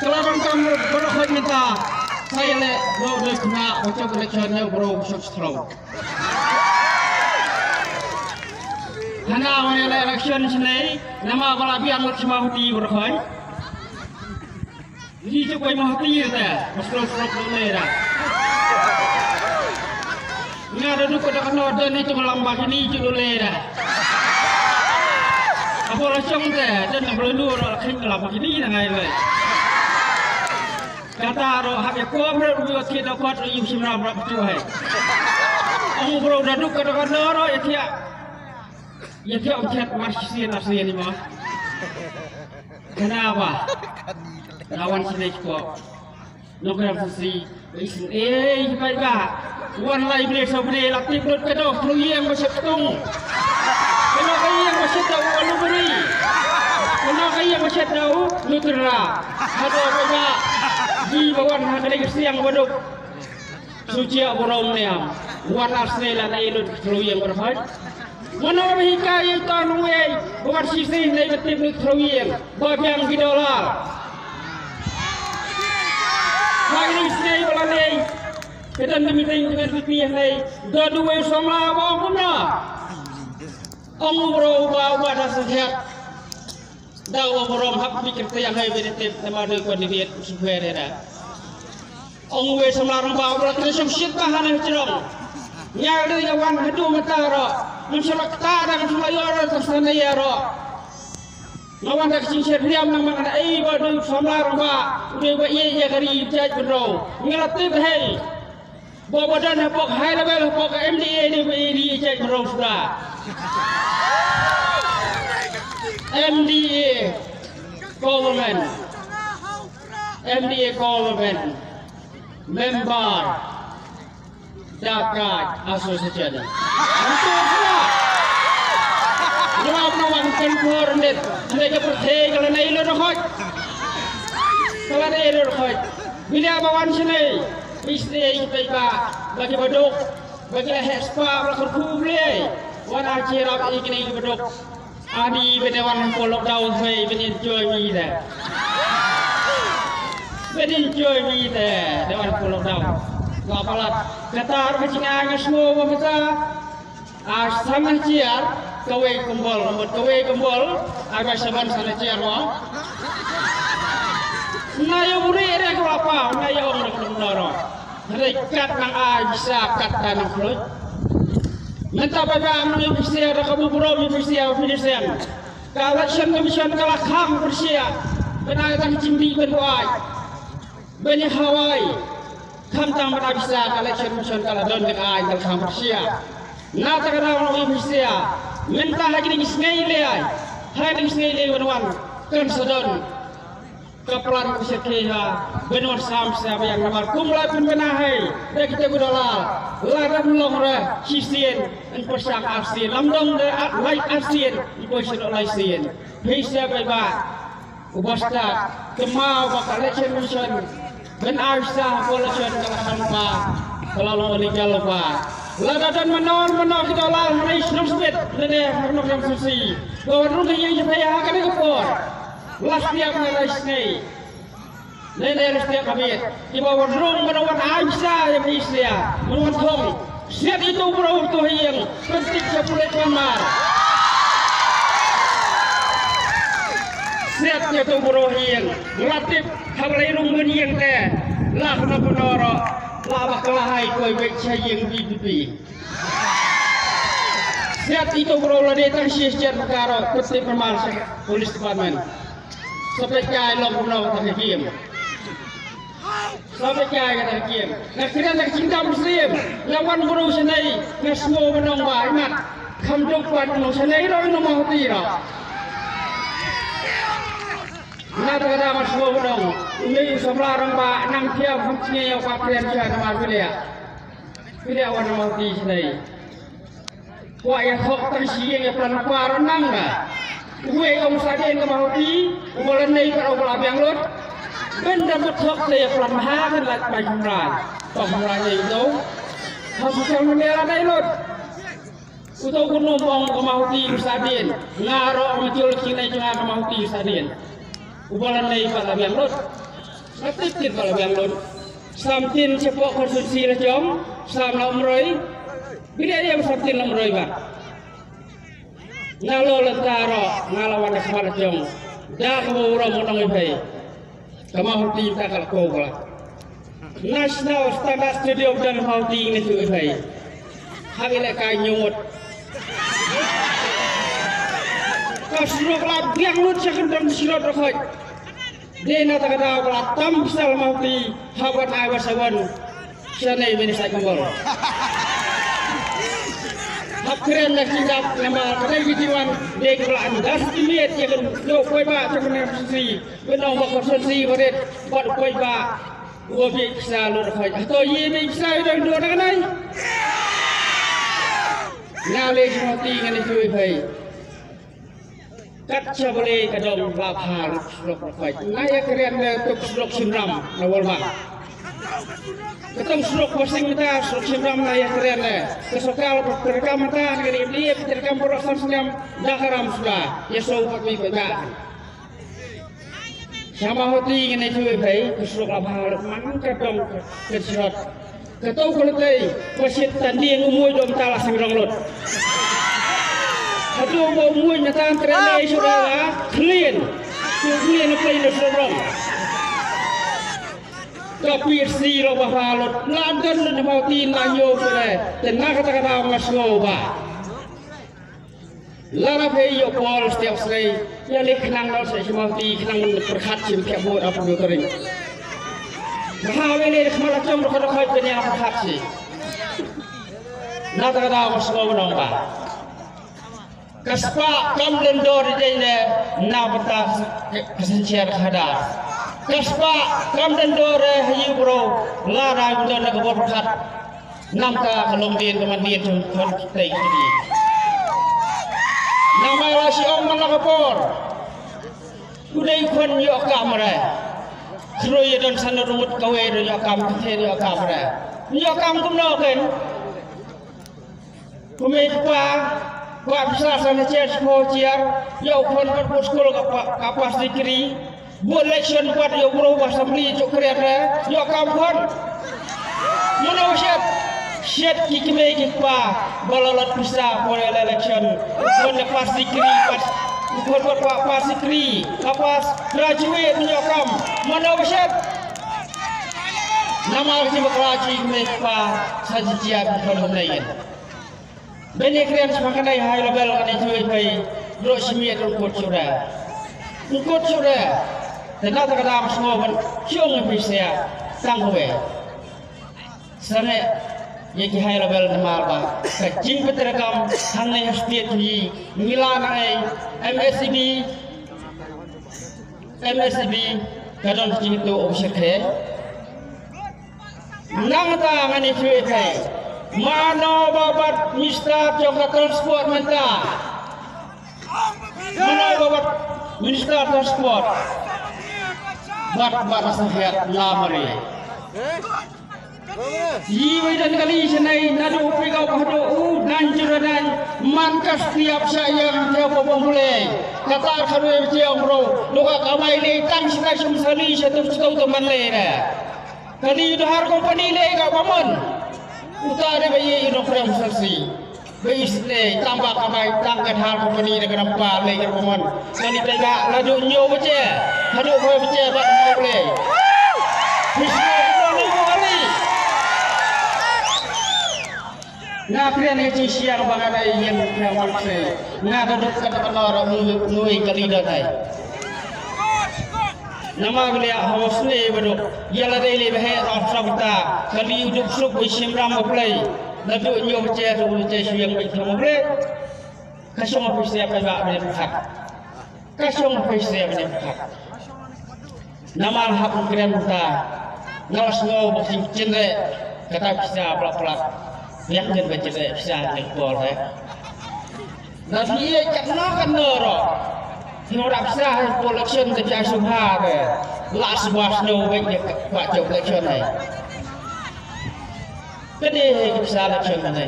Selamat kamu berkhidmat minta saya le lo de kena macam election bro substrom. Hana mana le election sini nama balabi anggap semua hati berkhidmat. Ini cukup mahati ya, substrom dulu ya. Ini ada dua kena ada ni cuma lambat ini dulu ya. Apa lacang deh, dan belum dulu orang kena lambat ini nangai le. Kata roh habis kau berbuat kita kuat lagi semua berapa cuai. Aku baru duduk kadang-kadang roh ya dia ucap masih nasi ni mah. Kenapa? Lawan sini kau. Nukar sisi, baik bah. Wan lain boleh sampai latih perut kedok, pergi yang masih tung. Kenapa yang masih tahu alu beri? Kenapa yang masih tahu nutra? Ada apa? Di bawah hari kesiang bodok suci aborom niam buat asli lah naik terus yang berhad mana hikai tanway buat sisi negatif terus yang bagian bidola hari ini saya balai kita meeting dengan VP hari dua sama apa pun lah berubah dah sejak dawa borom hak pikir yang hai benefit nama do ko diet supaya ada ong we samlarang ba bra tresum shit ba hanan cirong nya do ya wan hadu mataro mensolak ta dan sumayoro tasana ya ro lawan dak sincere diam nang man ai ba do samlarang ba de ba ye ya gari jaj bro ngelati hai bo badan pok high level pok MDA ni ba ye jaj bro sudah MDA government member Dakat Association. Untuk semua, jawab nawan konfur net, mereka percaya kalau naik lo dokot, kalau naik lo dokot, bila bawan sini, istri kita bagi baduk, bagi hespa, bagi kubli, wana cirap ini baduk. Adi benewan ko lockdown say benin enjoy me there. Benin enjoy me there. Dewan ko lockdown. Ngapalat kata macam ang semua kita sama ciar kawe kumbol agak saban sana ciar wong. Nayo buri re ko apa? Nayo orang kendoro. Rekat nang bisa kata nang flut. Minta bagaimana Indonesia ada kamu bro Indonesia kalau mission kalah kham Indonesia benar tang cimbi berbuat banyak Hawaii kham tang pada bisa kalau mission kalah don dengan ai kham Indonesia nak orang Indonesia minta lagi ni sengai leh hai ni sengai leh berwan kan sedon kepelan kusekeha benor samsa yang namar kumla pun benahai dah kita budala larang longra sisien pasang asien lamdong de lai asien ipoisno lai sien bisa beba ubasta kemau bakal mission ben arsa polation kalampa kalau legal pa ladadan menor kita lah rais nomsbet dene harno susi bahwa rugi yang saya akan ekor last dia rais nei Leder setiap kami, di bawah rong menawan Aisyah yang Isya, menawan Thong. Siap itu bro tu yang penting sepulet kamar. Siap itu bro yang latif hablai rong meniang teh, lah kena penoro, lah bakalahai koi baik sayang bibi. Siap itu bro lah datang siasat perkara penting pemal polis departemen. Sampai kaya long penoro tak diam. Sampai kaya kata kiam. Nak kira nak cinta Muslim. Lawan guru senai. Nak semua menang banyak. Kamduk buat menang senai. Lawan nama hati lah. Nak kata mas semua menang. Ini sebelah pak nang tiap fungsinya yang pakaian saya nama pilih. Pilih awan nama hati senai. Wah ya kok tersiang ya pelan paran nang dah. Gue kamu saja yang nama hati. Ubalan naik kalau ubalan yang lut. Benda betul saya pelan mahan lagi pemulaannya itu sosial media ada ilot untuk kunumpang kemauti usadin ngaro muncul kini cuma kemauti usadin ubalan lagi pada yang lot Aktif kalau yang lon. Samtin cepok konsumsi lah jom. Sam nomroi. Bila dia samtin nomroi bang. Ngalo lentaro ngalawan asmara jom. Dah kamu orang menang ibai. Kamu hati tak kalau kau lah. National Standard Stadium dan hati ini tu ibai. Hari lekai nyumut. Kau suruh kelab yang lu cakap dalam silot rakyat. Dia nak kata kalau tam sel mati habat ayat sawan. Siapa ini saya kembal. Hakren nak tindak nama kerja jiwan dia kebelaan. Das timit yang lo koi ba cakap dengan sisi. Benong bakal sisi berit buat koi ba. Wabik selalu rakyat. Atau ye bisa yang dua orang ni. Nalai mati dengan itu ibai. Kaca boleh kadang lapar slok rakyat. Naya keren untuk slok simram nawal bang. Ketemu slok pasing kita slok simram naya keren le. Kesokal terekam mata dengan dia terekam perasan senam dakaram sudah. Ya sobat mi baca. Sama hati dengan itu ibai. Slok lapar mana kadang keserot. Ketemu kalau tadi pasien tadi yang umur dom talas sembilan lot. Aduh mau umur nyata antara ni saudara clean apa ini saudara. Tapi si lo bahalot landan dan mau tinanyo boleh. Tenang kata-kata masuk bah. Lara peyo pol setiap sekali. Ya lek kenang nol saya cuma ti kenang berkat sih kayak buat apa tu kering. Bahawa ini kemalah cuma berkat punya berkat sih. Nada kata masuk nombah. Kaspa kam lendor jene na bata kesenciar hadar. Kaspa kam lendor hayu bro la ra gudon nak bor khat namka kalong din teman din kon tei ini. Nama rasi om malakapor. Udai kon yo kamera. Kroy don sana rumut kawe do yo kam te yo kamera. Yo kam kumno ken. Kumekpa Buat besar sana cer semua ciar, yau kon berpus kul kapas dikiri, buat election buat yau berubah assembly cuk kerana, yau kampun, mana siat kikme kikpa, balolot bisa buat election, buat lepas dikiri, buat pas dikiri, kapas graduate yau kam, mana siat, nama kita berkelaji kikpa saja ciar bukan lain. Banyak yang semakin naik high level kan itu ibai bro semia tukut sudah, ternyata kata semua pun cium bisa tangguh. Sana yang high level nama apa? Kacing peterekam hanya setiap hari Milan MSCB kadang cing itu obsek. Nang tangan itu ibai. Mana babat Minister Jogja Transport minta? Mana babat Minister Transport? Bat masahat lamari. Jiwa dan kali senai nado pegau pahdo nanjuran mankas tiap saya dia boleh. Kata kharu yang bro, doa kamai le tang sina sumsali satu teman le. Kali itu har company le ka pamon. Utara bayi ini frame selsi, bayi ini tambah kamai tangkat hal company dengan apa lagi rumon. Kali tega laju nyo baca, hadu kau baca buat mau boleh. Bismillah kali. Nak krian heci siang bangai yang kawan saya. Nak duduk kat orang nui kali datai. Nama beliau hawasne baru. Ialah daily bahaya rafta kali hidup suk bisimram apply. Lalu nyo baca tu baca siang bisimram apply. Kasong office apa bak berhak. Kasong office apa berhak. Nama hak keren kita. Ngawas ngau basing cendre kata bisa pelak-pelak. Yang jen baca bisa ekspor Nabi ia kenal noro. Nora bisa election ke Jasubha ke. Last was no way buat election ni. Kene bisa election ni.